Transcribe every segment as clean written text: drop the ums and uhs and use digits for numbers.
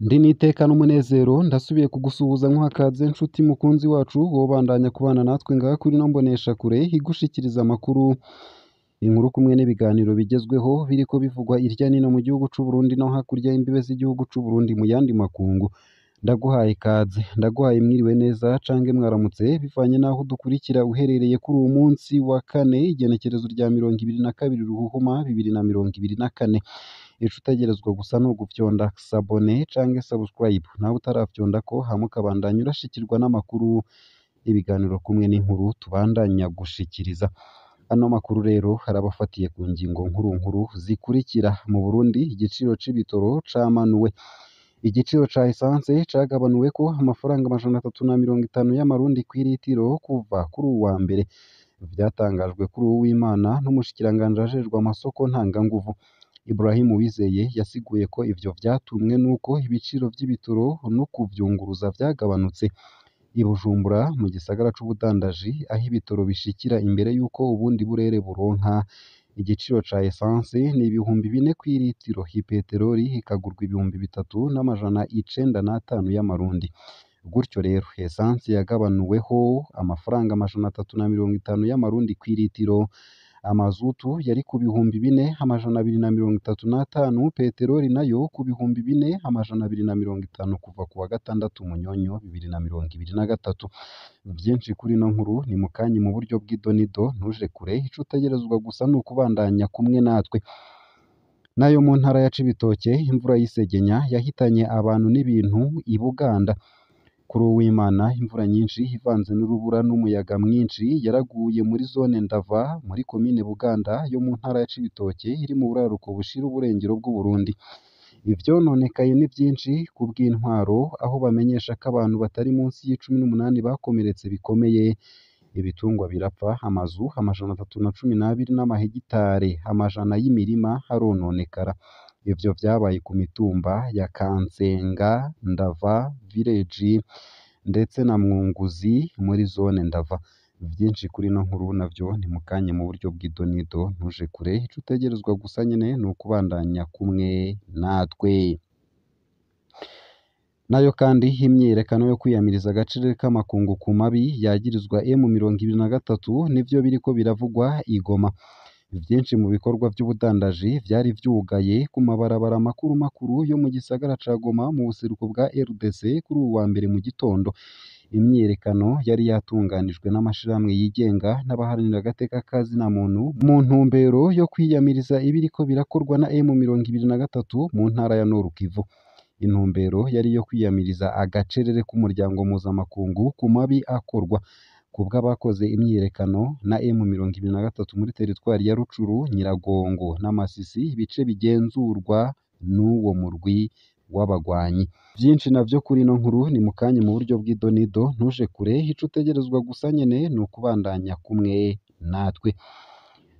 Ndi nitekana umunezero ndasubiye kugusuhuza nk'uhakaze nshuti mukunzi wacu wobandanya kubana natwe ngaha kuri ino mboneshakure igushikiriza amakuru, inkuru kumwe n'ibiganiro bigezweho biriko bivugwa irya nino mu gihugu c'u Burundi no hakurya y'imbibe z'igihugu c'u Burundi mu yandi makungu. Ndaguhaye ikaze, ndaguhaye mwiriwe neza cange mwaramutse bivanye n'aho udukurikira uherereye kuri uwu munsi wa kane igenekerezo rya 22 Ruhuhuma 2024. Ico utegerezwa gusa ni ugufyonda sabone canke subscribe nawe utaravyondako hama ukabandanya urashikirwa n'amakuru, ibiganiro kumwe n'inkuru tubandanya gushikiriza. Ano makuru rero harabafatiye ku ngingo nkuru zikurikira. Mu Burundi igiciro c'ibitoro camanuwe. Igiciro ca essence cagabanuweko amafaranga 350 y'amarundi kw'iritiro kuva kuri uwu wa mbere. Vyatangajwe kuri uwu w'Imana n'umushikiranganji ajejwe amasoko ntanganguvu. Ibrahim Uwizeye yasiguye ko ivyo vyatumwe nuko ibiciro vy'ibitoro no kuvyunguruza vyagabanutse. I Bujumbura mu gisagara c'ubudandaji aho ibitoro bishikira imbere yuko ubundi burere buronka. Igiciro ca essence ni 4,000 kw'iritiro, ipeteroli ikagurwa 3,905 y'amarundi. Gutyo rero essence yagabanuweho amafaranga 350 y'amarundi kw'iritiro. Amazutu yari ku 4,235, peteroli nayo ku 4,250 kuva ku wa gatandatu Munyonyo 2023. Vyinshi kuri ino nkuru ni mukanyi mu buryo bw'idonido, ntuje kure, ico utegerezwa gusa ni ukubandanya kumwe natwe. Nayo mu ntara ya Cibitoke imvura y'isegenya yahitanye abantu n'ibintu i Buganda. Kuri uwu w'Imana imvura nyinshi ivanze n'urubura n'umuyaga mwinshi yaraguye muri zone Ndava muri komine Buganda yo mu ntara ya Cibitoke iri mu buraruko bushira uburengero bw'u Burundi. Ivyononekaye ni vyinshi ku bw'intwaro aho bamenyesha ko abantu batari munsi y'18 bakomeretse bikomeye. Ibitungwa birapfa, amazu 312 n'amahegitare 100 y'imirima harononekara. Ivyo vyabaye ku mitumba ya Kansenga, Ndava village ndetse na Mwunguzi muri zone Ndava. Vyinshi kuri ino nkuru navyo ni mukanye mu buryo bw'idonido, ntuje kure, ico utegerezwa gusa nyene ni ukubandanya kumwe natwe. Nayo kandi imyiyerekano yo kwiyamiriza agaciro k'amakungu ku mabi yagirizwa M23 nivyo biriko biravugwa i Goma. Vyinshi mu bikorwa vy'ubudandaji vyari vyugaye ku mabarabara makuru yo mu gisagara ca Goma mu buseruko bwa RDC kuri uwu wa mbere mu gitondo. Imyiyerekano yari yatunganijwe n'amashirahamwe yigenga n'abaharanira agateka kazina muntu mu ntumbero yo kwiyamiriza ibiriko birakorwa na M23 mu ntara ya Nord Kivu. Intumbero yari yo kwiyamiriza agacerere k'umuryango mpuzamakungu ku mabi akorwa kubw'abakoze imyiyerekano na M23 muri teritwari ya Rucuru, Nyiragongo na Masisi, ibice bigenzurwa n'uwo murwi w'abagwanyi. Vyinshi navyo kuri ino nkuru ni mukanye mu buryo bw'idonido, ntuje kure, ico utegerezwa gusa nyene ni ukubandanya kumwe natwe.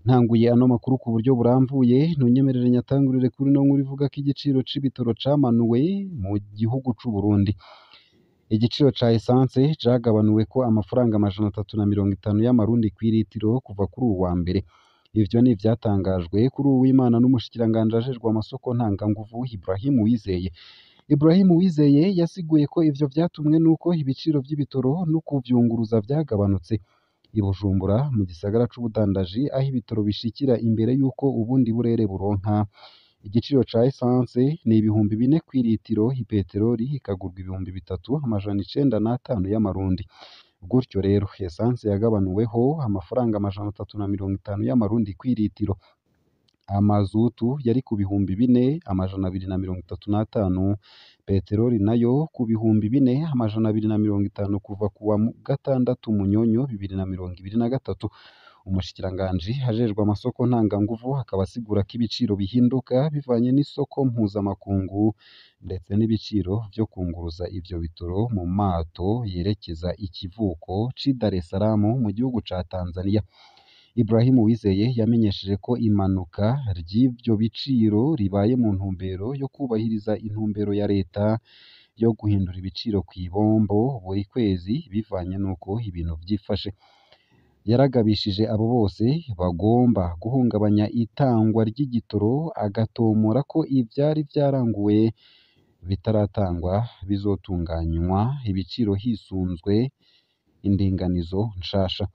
Ntanguye ano makuru ku buryo buramvuye, ntunyemerere nyatangurire kuri ino nkuru ivuga ko igiciro c'ibitoro camanuwe mu gihugu c'u Burundi. Igiciro ca essence cagabanuweko amafaranga 350 y'amarundi kw'iritiro kuva kuri uwu wa mbere. Ivyo ni ivyatangajwe kuri uwu w'Imana n'umushikiranganji ajejwe amasoko ntanganguvu Ibrahim Uwizeye. Ibrahim Uwizeye yasiguye ko ivyo vyatumwe nuko ibiciro vy'ibitoro no kuvyunguruza vyagabanutse. I Bujumbura mu gisagara c'ubudandaji aho ibitoro bishikira imbere yuko ubundi burere buronka. Igiciro ca essence ni 4,000 kw'iritiro, ipeteroli ikagurwa 3,905 y'amarundi. Gutyo rero essence yagabanuweho amafaranga 350 y'amarundi kw'iritiro. Amazutu yari ku 4,235, peteroli nayo ku 4,250 kuva ku wa gatandatu Munyonyo 2023. Umushikiranganji ajejwe amasoko ntanganguvu akaba asigura ko ibiciro bihinduka bivanye n'isoko mpuzamakungu ndetse n'ibiciro vyo kunguruza ivyo bitoro mu mato yerekeza ikivuko c'i Dar es Salaam mu gihugu ca Tanzania. Ibrahim Uwizeye yamenyesheje ko imanuka ry'ivyo biciro ribaye mu ntumbero yo kubahiriza intumbero ya leta yo guhindura ibiciro kw'ibombo buri kwezi bivanye n'uko ibintu vyifashe. Yaragabishije abo bose bagomba guhungabanya itangwa ry'igitoro, agatomora ko ivyari vyaranguwe bitaratangwa bizotunganywa ibiciro hisunzwe indinganizo nshasha.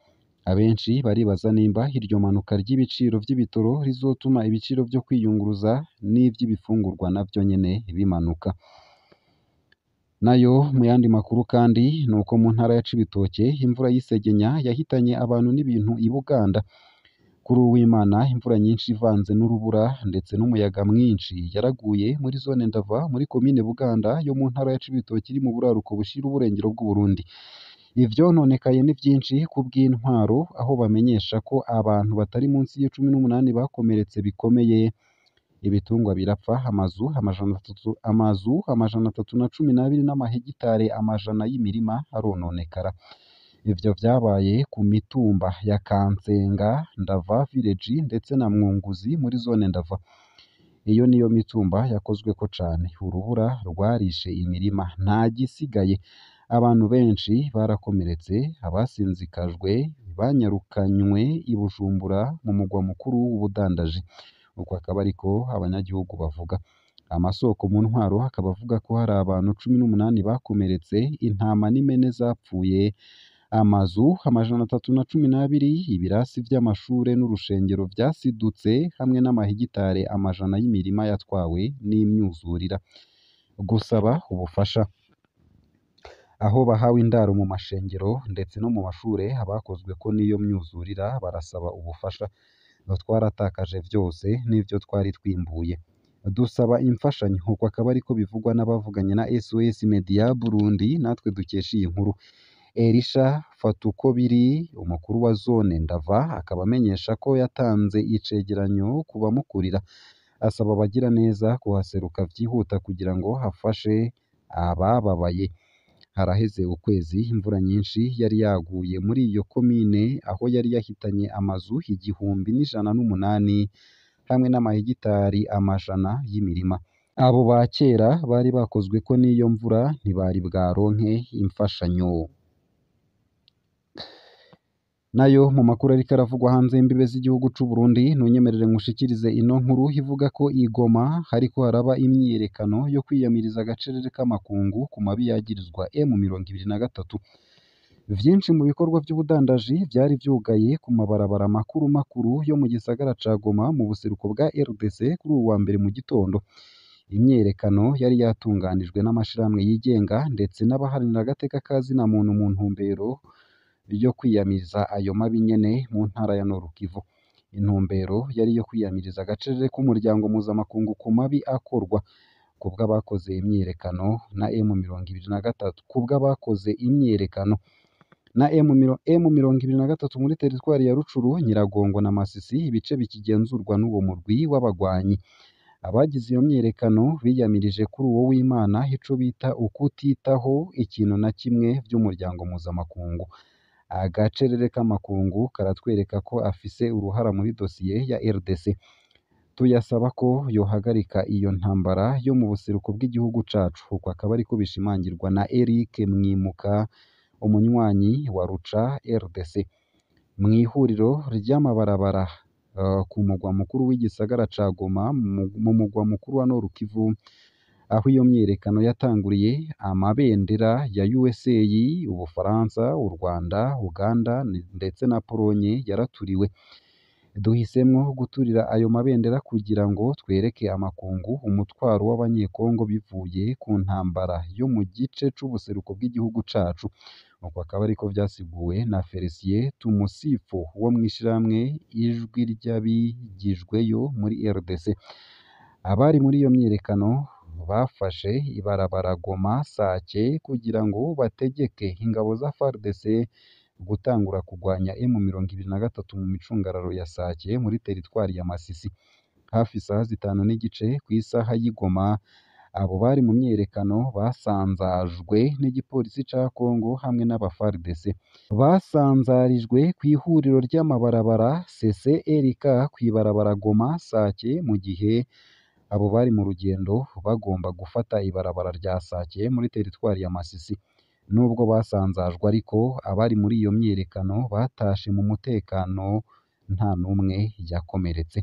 Abenshi baribaza nimba iryo manuka ry'ibiciro vy'ibitoro rizotuma ibiciro vyo kwiyunguruza n'ivy'ibifungurwa navyo nyene bimanuka. Nayo mu yandi makuru kandi nuko mu ntara ya Cibitoke imvura y'isegenya yahitanye abantu n'ibintu i Buganda. Kuri Uwimana imvura nyinshi ivanze n'urubura ndetse n'umuyaga mwinshi yaraguye muri zone Ndava muri komine Buganda yo mu ntara ya Cibitoke iri mu buraruko bushira uburengero bw'Uburundi. Ivyononekaye ni vyinshi ku bw'intwaro aho bamenyesha ko abantu batari munsi ya 18 bakomeretse bikomeye. Ibitungwa birapfa, amazu amajana 312 n'amahegitare amajana y'imirima arononekara. Ivyo vyabaye ku mitumba ya Kansenga, Ndava Village ndetse na Mwunguzi muri zone Ndava. Iyo niyo mitumba yakozweko cane. Urubura rwarishe imirima nta gisigaye. Abantu benshi barakomeretse, abasinzikajwe banyarukanywe i Bujumbura mu mugwa mukuru w'ubudandaji. Uko akaba ariko abanyagihugu bavuga. Amasoko mu ntwaro akaba avuga ko hari abantu 18 bakomeretse, intama n'imene zapfuye, amazu amajana 312, ibirasi vy'amashure n'urushengero vyasidutse hamwe n'amahegitare amajana y'imirima yatwawe n'imyuzurira. Gusaba ubufasha aho bahawe indaro mu mashengero ndetse no mu mashure abakozweko n'iyo myuzurira barasaba ubufasha. Twaratakaje vyose n'ivyo twari twimbuye, dusaba imfashanyo. Uko akaba ariko bivugwa n'abavuganye na SOS Media Burundi, natwe dukesha iyi nkuru. Elisha Fatukobiri, umukuru wa zone Ndava, akaba amenyesha ko yatanze icegeranyo ku bamukurira, asaba abagira neza kuhaseruka vyihuta kugira ngo hafashe abababaye. Haraheze ukwezi imvura nyinshi yari yaguye muri iyo komine aho yari yahitanye amazu 1,108 hamwe n'amahegitari amajana y'imirima. Abo ba kera bari bakozweko n'iyo mvura ntibari bwaronke imfashanyo. Nayo mu makuru ariko aravugwa hanze y'imbibe z'igihugu c'u Burundi, ntunyemerere nkushikirize ino nkuru ivuga ko i Goma hariko haraba imyiyerekano yo kwiyamiriza agacerere k'amakungu ku mabi yagirizwa M23. Vyinshi mu bikorwa vy'ubudandaji vyari vyugaye ku mabarabara makuru yo mu gisagara ca Goma mu buseruko bwa RDC kuri uwu wa mbere mu gitondo. Imyiyerekano yari yatunganijwe n'amashirahamwe yigenga ndetse n'abaharanira agateka ka zina muntu mu ntumbero yo kwiyamiriza ayo mabi nyene mu ntara ya Nord Kivu. Intumbero yari iyo kwiyamiriza agacerere k'umuryango mpuzamakungu ku mabi akorwa kubw'abakoze imyiyerekano na M23 muri teritwari ya Rucuru, Nyiragongo na Masisi, ibice bikigenzurwa n'uwo murwi w'abagwanyi. Abagize iyo myiyerekano biyamirije kuri uwo w'Imana ico bita ukutitaho ikintu na kimwe vy'umuryango mpuzamakungu. Agacerere k'amakungu karatwereka ko afise uruhara muri dosiye ya RDC. Tuyasaba ko yohagarika iyo ntambara yo mu buseruko bw'igihugu cacu. Uko akaba ariko bishimangirwa na Eric Mwimuka, umunywanyi wa Ruca RDC. Mw'ihuriro ry'amabarabara ku mugwa mukuru w'igisagara ca Goma mu mugwa mukuru wa Nord Kivu, aho iyo myiyerekano yatanguriye, amabendera ya USA, Ubufaransa, u Rwanda, Uganda ndetse na Polonye yaraturiwe. Duhisemwo guturira ayo mabendera kugira ngo twereke amakungu umutwaro w'abanyekongo bivuye ku ntambara yo mu gice c'ubuseruko bw'igihugu cacu. Uko akaba ariko vyasiguwe na Felicien Tumusifu wo mw'ishirahamwe Ijwi ry'abigijweyo muri RDC. Abari muri iyo myiyerekano bafashe ibarabara Goma Sake kugira ngo bategeke ingabo za FARDC gutangura kugwanya M23 mu micungararo ya Sake muri teritwari ya Masisi. Hafi isaha 5:30 kw'isaha y'i Goma, abo bari mu myiyerekano basanzajwe n'igipolisi ca Kongo hamwe n'aba FARDC. Basanzarijwe kw'ihuriro ry'amabarabara CCRK kw'ibarabara Goma Sake, mu gihe abo bari mu rugendo bagomba gufata ibarabara rya Sake muri teritwari ya Masisi. Nubwo basanzajwe ariko abari muri iyo myiyerekano batashe mu mutekano, nta n'umwe yakomeretse.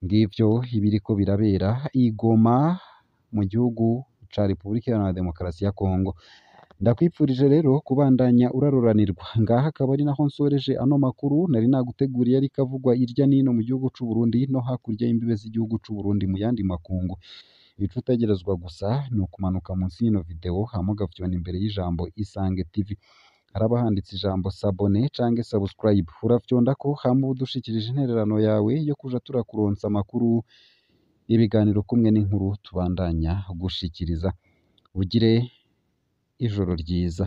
Ngivyo ibiriko birabera i Goma mu gihugu ca Repubulika Iharanira Demokarasi ya Kongo. Ndakwipfurije rero kubandanya uraroranirwa. Ngaha akaba ari naho nsoreje ano makuru nari naguteguriye ariko avugwa irya nino mu gihugu c'u Burundi no hakurya y'imbibe z'igihugu c'u Burundi mu yandi makungu. Ico utegerezwa gusa ni ukumanuka munsi y'ino video hama ugafyona imbere y'ijambo Isange TV. Haraba handitse ijambo sabone canke subscribe. Urafyondako hama uba udushikirije intererano yawe yo kuja turakuronsa amakuru, ibiganiro kumwe n'inkuru tubandanya gushikiriza. Ugire ijoro ryiza.